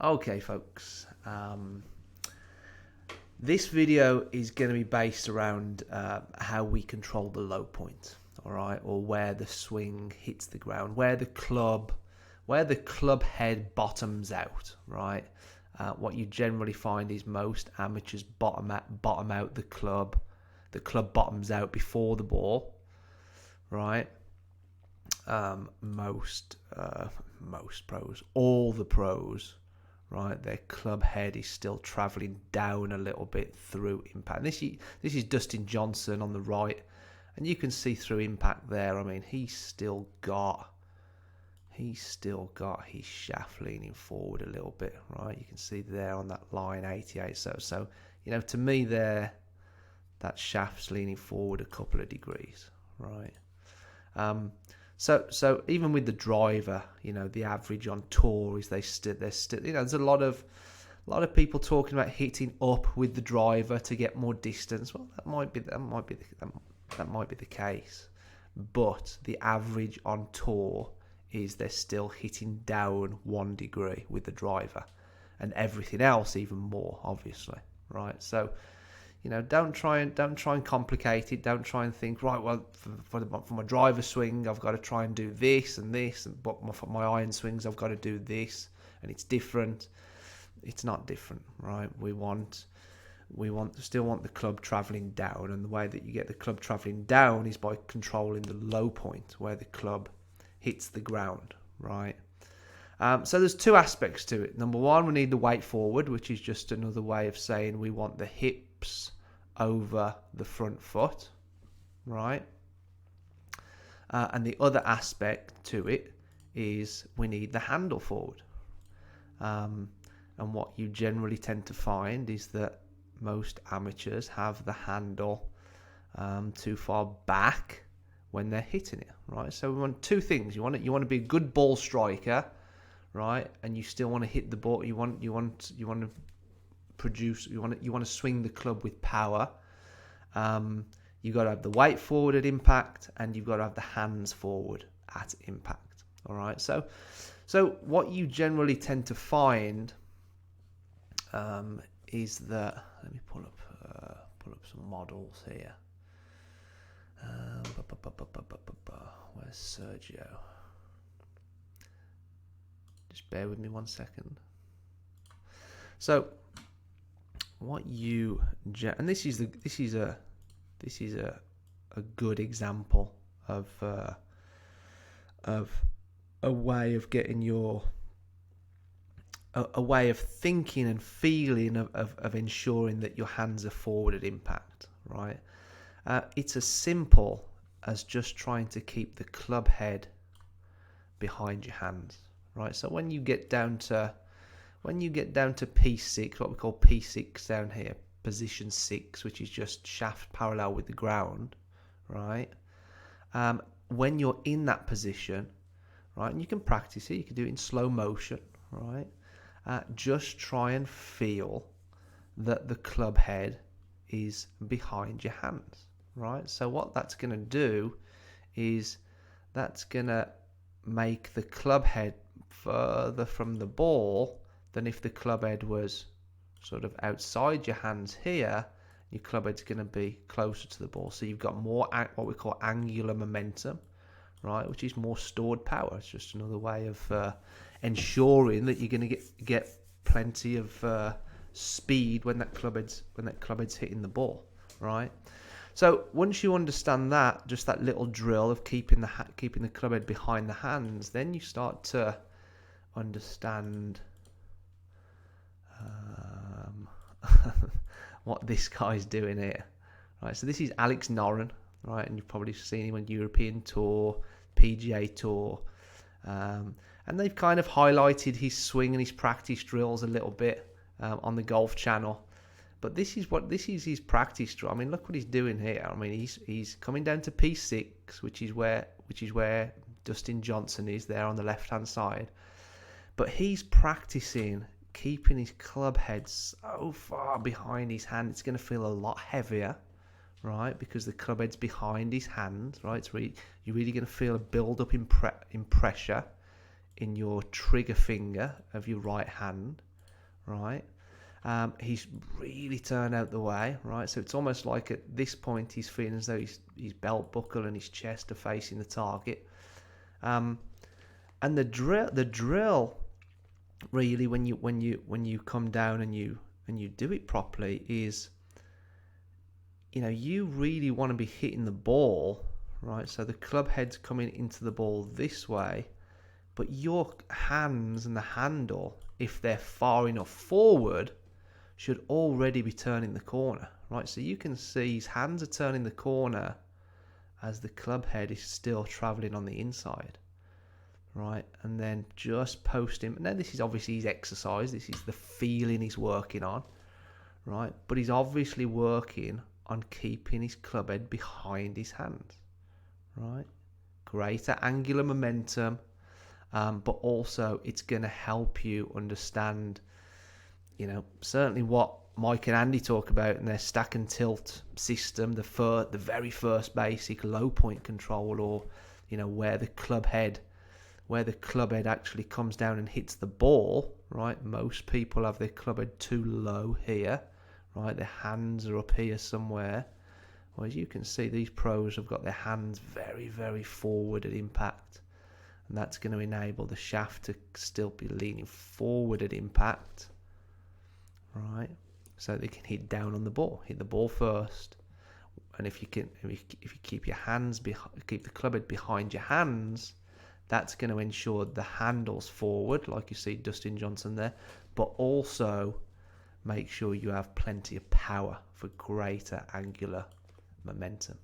Okay, folks. This video is going to be based around how we control the low point, all right, or where the swing hits the ground, where the club head bottoms out, right? What you generally find is most amateurs bottom out the club. The club bottoms out before the ball, right? Most pros, all the pros, right, their club head is still travelling down a little bit through impact. This is Dustin Johnson on the right, and you can see through impact there. I mean, he's still got his shaft leaning forward a little bit, right? You can see there on that line 88. So to me there, that shaft's leaning forward a couple of degrees, right? So even with the driver, the average on tour is they're still, there's a lot of people talking about hitting up with the driver to get more distance. Well, that might be the case, but the average on tour is they're still hitting down 1 degree with the driver, and everything else even more, obviously, right? So don't try and complicate it. Don't try and think, right, well, for my driver swing, I've got to try and do this and this, but for my iron swings, I've got to do this, and it's different. It's not different, right? We still want the club travelling down, and the way that you get the club travelling down is by controlling the low point where the club hits the ground, right? So there's two aspects to it. Number one, we need the weight forward, which is just another way of saying we want the hips over the front foot, right? And the other aspect to it is we need the handle forward. And what you generally tend to find is that most amateurs have the handle too far back when they're hitting it, right? So we want two things. You want to be a good ball striker, right? And you still want to hit the ball. You want to produce. You want to swing the club with power. You've got to have the weight forward at impact, and you've got to have the hands forward at impact. All right. So what you generally tend to find is that, let me pull up some models here. Where's Sergio? Just bear with me 1 second. So, what you and this is a good example of a way of getting a way of thinking and feeling of ensuring that your hands are forward at impact, right? It's as simple as just trying to keep the club head behind your hands, right? So when you get down to P6, what we call P6 down here, position 6, which is just shaft parallel with the ground, right? When you're in that position, right, and you can practice it, you can do it in slow motion, right? Just try and feel that the club head is behind your hands, right? So what that's going to do is that's going to make the club head further from the ball than if the club head was sort of outside your hands here. Your club head's going to be closer to the ball, so you've got more what we call angular momentum, right, which is more stored power. It's just another way of ensuring that you're going to get plenty of speed when that club head's hitting the ball, right? So once you understand that, just that little drill of keeping the club head behind the hands, then you start to understand what this guy's doing here, right? So this is Alex Noren, right? And you've probably seen him on European Tour, PGA Tour, and they've kind of highlighted his swing and his practice drills a little bit on the Golf Channel. But this is his practice drill. I mean, look what he's doing here. I mean, he's coming down to P6, which is where Dustin Johnson is there on the left hand side. But he's practicing keeping his club head so far behind his hand. It's going to feel a lot heavier, right? Because the club head's behind his hand, right? You're really going to feel a build up in pressure in your trigger finger of your right hand, right? He's really turned out the way, right? So it's almost like at this point he's feeling as though his belt buckle and his chest are facing the target. And the drill, really, when you come down and you do it properly, is, you really want to be hitting the ball, right? So the club head's coming into the ball this way, but your hands and the handle, if they're far enough forward, should already be turning the corner, right? So you can see his hands are turning the corner as the club head is still travelling on the inside, right? And then just post him. Now this is obviously his exercise. This is the feeling he's working on, right? But he's obviously working on keeping his club head behind his hands, right? Greater angular momentum, but also it's going to help you understand, certainly what Mike and Andy talk about in their stack and tilt system, the very first basic low point control, or where the club head actually comes down and hits the ball, right? Most people have their club head too low here, right? Their hands are up here somewhere. Well, as you can see, these pros have got their hands very, very forward at impact, and that's going to enable the shaft to still be leaning forward at impact, right? So they can hit down on the ball, hit the ball first. And if you keep your hands keep the club head behind your hands, that's going to ensure the handle's forward, like you see Dustin Johnson there, but also make sure you have plenty of power for greater angular momentum.